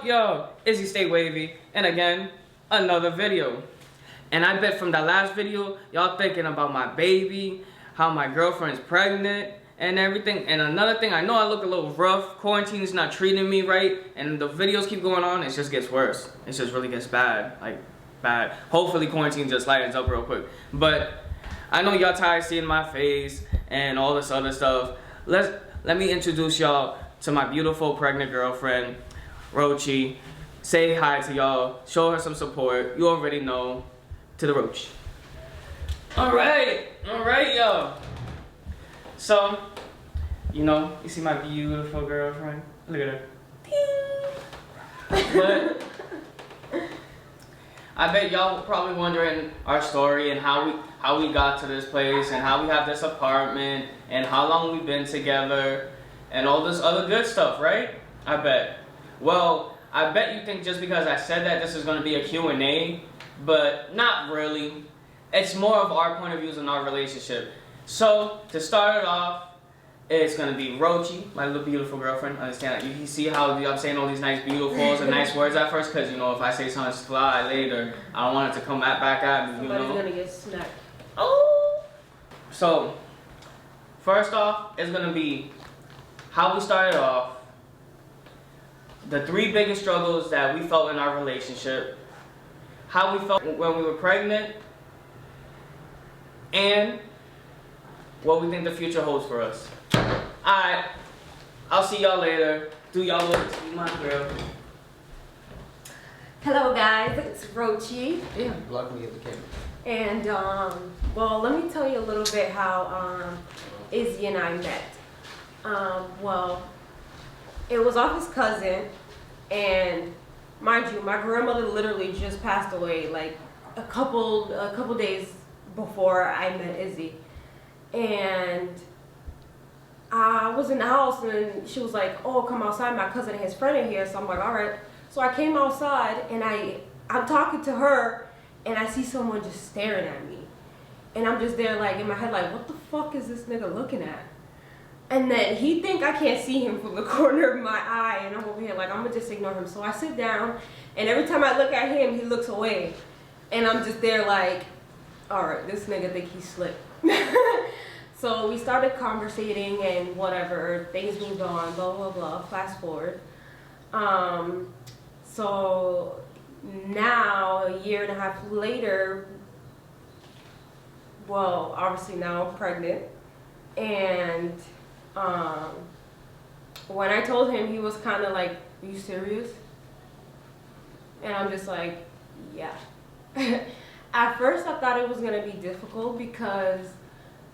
up, yo? Izzy Stay Wavy, and again, another video. And I bet from that last video, y'all thinking about my baby, how my girlfriend's pregnant, and everything. And another thing, I know I look a little rough. Quarantine's not treating me right, and the videos keep going on. It just gets worse. It just really gets bad, like bad. Hopefully, quarantine just lightens up real quick. But I know y'all tired of seeing my face and all this other stuff. Let me introduce y'all to my beautiful pregnant girlfriend, Rochi. Say hi to y'all. Show her some support. You already know. To the Roach. All right, y'all. So, you know, you see my beautiful girlfriend. Look at her. But I bet y'all probably wondering our story and how we got to this place and how we have this apartment and how long we've been together and all this other good stuff, right? I bet. Well, I bet you think just because I said that this is going to be a Q&A, but not really. It's more of our point of views in our relationship. So, to start it off, it's going to be Rochi, my little beautiful girlfriend. Understand that? You see how I'm saying all these nice beautifuls and nice words at first? Because, you know, if I say something sly later, I don't want it to come back at me, you know? Somebody's going to get smacked. Oh! So, first off, it's going to be how we started off, the 3 biggest struggles that we felt in our relationship, how we felt when we were pregnant, and what we think the future holds for us. Alright, I'll see y'all later. Do y'all look to be my girl. Hello guys, it's Rochi. Yeah, block me at the camera. And well, let me tell you a little bit how Izzy and I met. Well, it was off his cousin, and mind you, my grandmother literally just passed away like a couple days before I met Izzy. And I was in the house and she was like, oh, come outside, my cousin and his friend are here. So I'm like, all right. So I came outside and I'm talking to her and I see someone just staring at me. And I'm just there like in my head like, what the fuck is this nigga looking at? And then he think I can't see him from the corner of my eye, and I'm over here like, I'm gonna just ignore him. So I sit down, and every time I look at him, he looks away. And I'm just there like, all right, this nigga think he's slick. So we started conversating and whatever, things moved on, blah, blah, blah, fast forward. So now, a year and a half later, well, obviously now I'm pregnant. And when I told him, he was kind of like, are you serious? And I'm just like, yeah. At first I thought it was going to be difficult because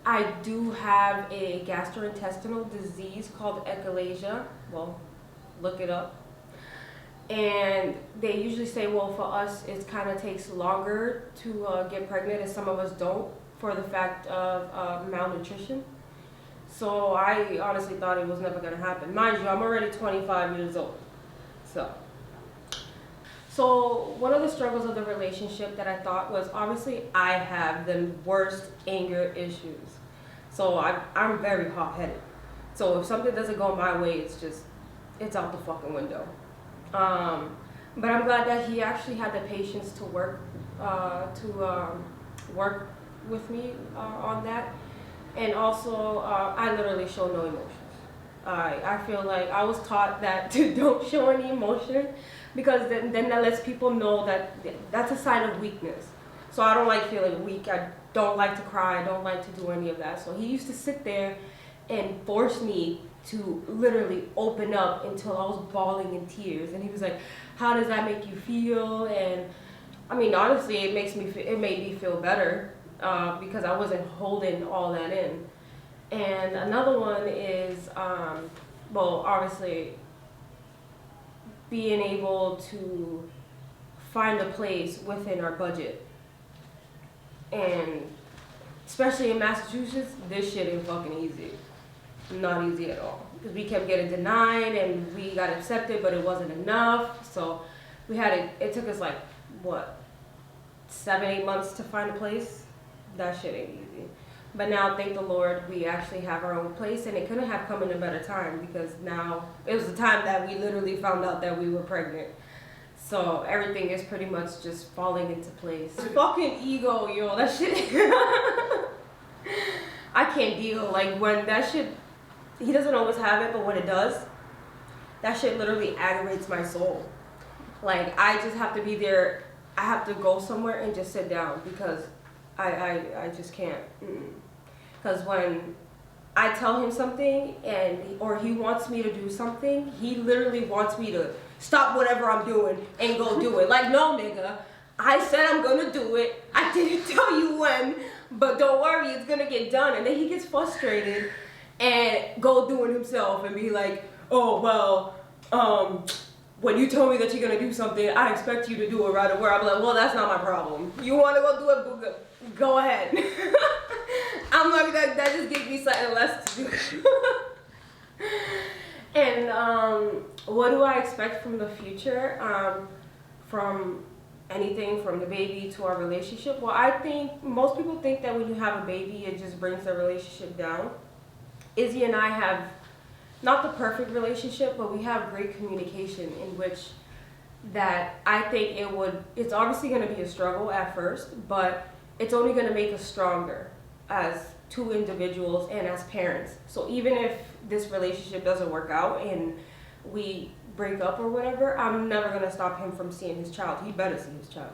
I do have a gastrointestinal disease called echalasia. Well, look it up. And they usually say, well, for us, it kind of takes longer to get pregnant, and some of us don't, for the fact of malnutrition. So I honestly thought it was never going to happen. Mind you, I'm already 25 years old. So one of the struggles of the relationship that I thought was, obviously I have the worst anger issues. So I'm very hot-headed. So if something doesn't go my way, it's out the fucking window. But I'm glad that he actually had the patience to work with me on that. And also, I literally show no emotions. I feel like I was taught that to don't show any emotion, because then that lets people know that that's a sign of weakness. So I don't like feeling weak. I don't like to cry. I don't like to do any of that. So he used to sit there and force me to literally open up until I was bawling in tears. And he was like, how does that make you feel? And I mean, honestly, it made me feel better. Because I wasn't holding all that in. And another one is, well, obviously, being able to find a place within our budget. And especially in Massachusetts, this shit ain't fucking easy. Not easy at all. Because we kept getting denied and we got accepted, but it wasn't enough. So we had it took us like, what, 7-8 months to find a place? That shit ain't easy. But now, thank the Lord, we actually have our own place, and it couldn't have come in a better time because now it was the time that we literally found out that we were pregnant. So everything is pretty much just falling into place. Fucking ego, yo, that shit. I can't deal. Like when that shit, he doesn't always have it, but when it does, that shit literally aggravates my soul. Like I just have to be there. I have to go somewhere and just sit down because I just can't. Because when I tell him something or he wants me to do something, he literally wants me to stop whatever I'm doing and go do it. Like, no, nigga, I said I'm gonna do it. I didn't tell you when, but don't worry, it's gonna get done. And then he gets frustrated and go do it himself and be like, oh, well, when you told me that you're gonna do something, I expect you to do it right away. I'm like, well, that's not my problem. You wanna go do it, go ahead. I'm like, that just gives me something less to do. And what do I expect from the future? From anything from the baby to our relationship? Well, I think most people think that when you have a baby, it just brings the relationship down. Izzy and I have not the perfect relationship, but we have great communication in which that I think it's obviously going to be a struggle at first, but it's only going to make us stronger as two individuals and as parents. So even if this relationship doesn't work out and we break up or whatever, I'm never going to stop him from seeing his child. He better see his child.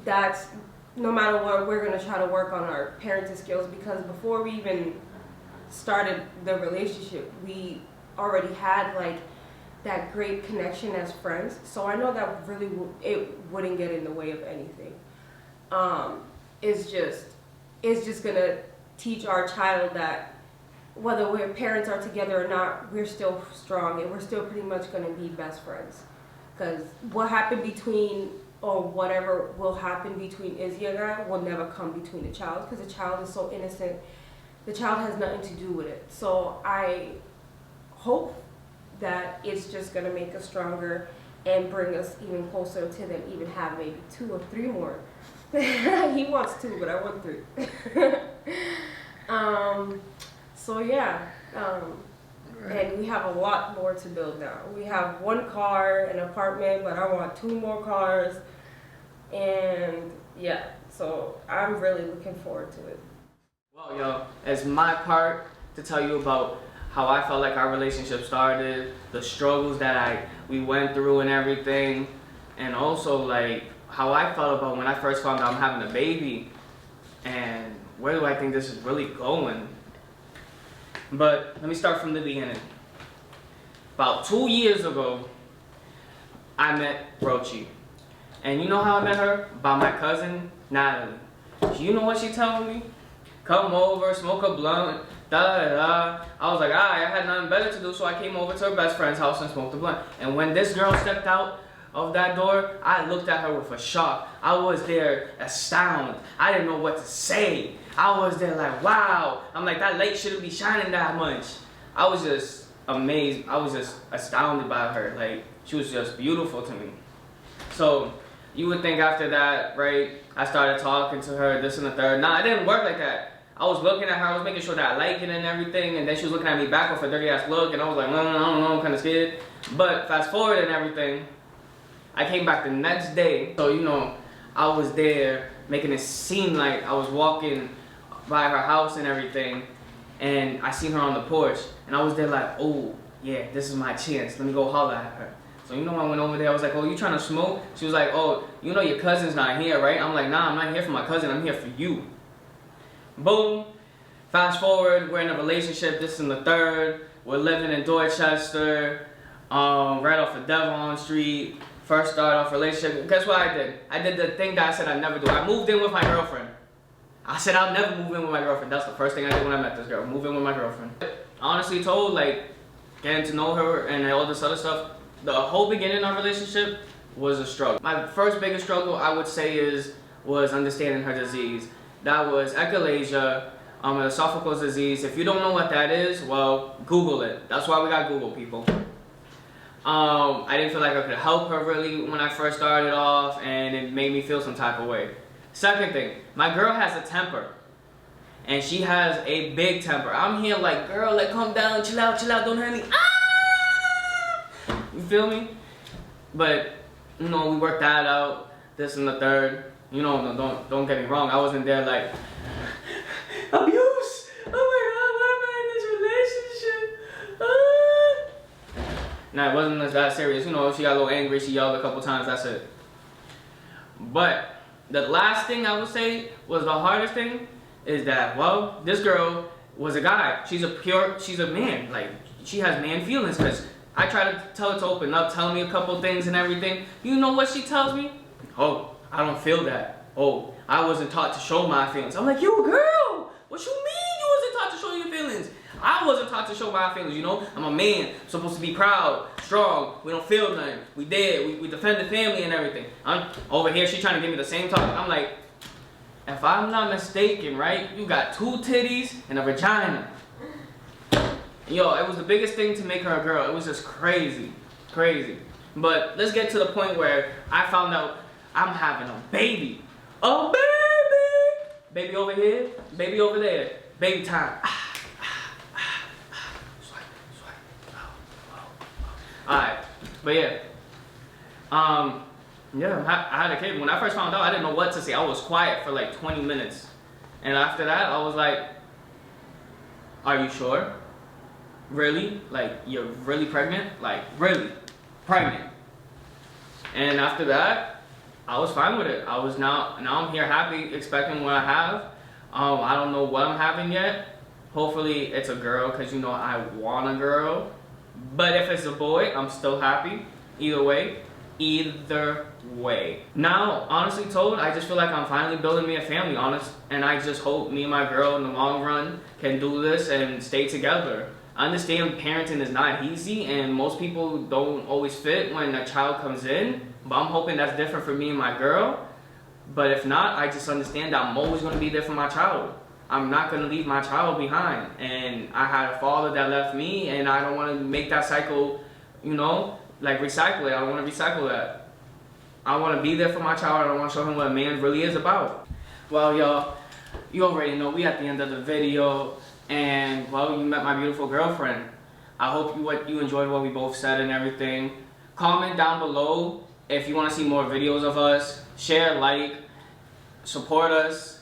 That's no matter what, we're going to try to work on our parenting skills, because before we even started the relationship, we already had like that great connection as friends. So I know that really it wouldn't get in the way of anything. It's just gonna teach our child that whether we're parents are together or not, we're still strong and we're still pretty much gonna be best friends. Because what happened between, or whatever will happen between Izzy and I will never come between the child, because the child is so innocent. The child has nothing to do with it. So I hope that it's just gonna make us stronger and bring us even closer to them, even have maybe 2 or 3 more. He wants 2, but I want 3. So yeah, and we have a lot more to build now. We have 1 car, an apartment, but I want 2 more cars. And yeah, so I'm really looking forward to it. Well, yo, it's my part to tell you about how I felt like our relationship started, the struggles that we went through and everything, and also like how I felt about when I first found out I'm having a baby, and where do I think this is really going. But let me start from the beginning. About 2 years ago, I met Brochi. And you know how I met her? By my cousin, Natalie. You know what she told me? Come over, smoke a blunt, da-da-da. I was like, I had nothing better to do, so I came over to her best friend's house and smoked a blunt. And when this girl stepped out of that door, I looked at her with a shock. I was there astounded. I didn't know what to say. I was there like, wow. I'm like, that light shouldn't be shining that much. I was just amazed. I was just astounded by her. Like, she was just beautiful to me. So you would think after that, right, I started talking to her, this and the third. Nah, it didn't work like that. I was looking at her, I was making sure that I liked it and everything, and then she was looking at me back with a dirty ass look, and I was like, I don't know, I'm kind of scared. But fast forward and everything, I came back the next day. So, you know, I was there making it seem like I was walking by her house and everything, and I seen her on the porch, and I was there like, oh, yeah, this is my chance. Let me go holler at her. So, you know, I went over there, I was like, oh, you trying to smoke? She was like, oh, you know your cousin's not here, right? I'm like, nah, I'm not here for my cousin, I'm here for you. Boom. Fast forward, we're in a relationship, this and the third. We're living in Dorchester, right off of Devon Street. First start off relationship. Guess what I did? I did the thing that I said I'd never do. I moved in with my girlfriend. I said I'll never move in with my girlfriend. That's the first thing I did when I met this girl. Move in with my girlfriend. Honestly told, like, getting to know her and all this other stuff, the whole beginning of our relationship was a struggle. My first biggest struggle, I would say, was understanding her disease. That was echolalia, an esophageal disease. If you don't know what that is, well, Google it. That's why we got Google, people. I didn't feel like I could help her really when I first started off, and it made me feel some type of way. Second thing, my girl has a temper. And she has a big temper. I'm here like, girl, like, calm down, chill out, don't hurt me. Ah! You feel me? But, you know, we worked that out, this and the third. You know, don't get me wrong. I wasn't there like, abuse. Oh my God, why am I in this relationship? Ah! Nah, it wasn't that serious. You know, she got a little angry. She yelled a couple times. That's it. But the last thing I would say was the hardest thing is that, well, this girl was a guy. She's a man. Like, she has man feelings because I try to tell her to open up, tell me a couple things and everything. You know what she tells me? Oh, I don't feel that. Oh, I wasn't taught to show my feelings. I'm like, you a girl. What you mean you wasn't taught to show your feelings? I wasn't taught to show my feelings, you know? I'm a man, supposed to be proud, strong. We don't feel nothing. We dead. We defend the family and everything. I'm over here, she trying to give me the same talk. I'm like, if I'm not mistaken, right? You got 2 titties and a vagina. Yo, it was the biggest thing to make her a girl. It was just crazy. Crazy. But let's get to the point where I found out I'm having a baby. A baby! Baby over here, baby over there. Baby time. Alright, but yeah. Yeah, I had a kid. When I first found out, I didn't know what to say. I was quiet for like 20 minutes. And after that, I was like, are you sure? Really? Like, you're really pregnant? Like, really? Pregnant. And after that, I was fine with it. I was now I'm here happy, expecting what I have. I don't know what I'm having yet. Hopefully it's a girl, because you know I want a girl. But if it's a boy, I'm still happy. Either way. Either way. Now, honestly told, I just feel like I'm finally building me a family, honest. And I just hope me and my girl in the long run can do this and stay together. I understand parenting is not easy and most people don't always fit when a child comes in. But I'm hoping that's different for me and my girl. But if not, I just understand that I'm always going to be there for my child. I'm not going to leave my child behind. And I had a father that left me and I don't want to make that cycle, you know, like recycle it. I don't want to recycle that. I want to be there for my child. I want to show him what a man really is about. Well, y'all, you already know we at the end of the video. And, well, you met my beautiful girlfriend. I hope you enjoyed what we both said and everything. Comment down below if you want to see more videos of us. Share, like, support us.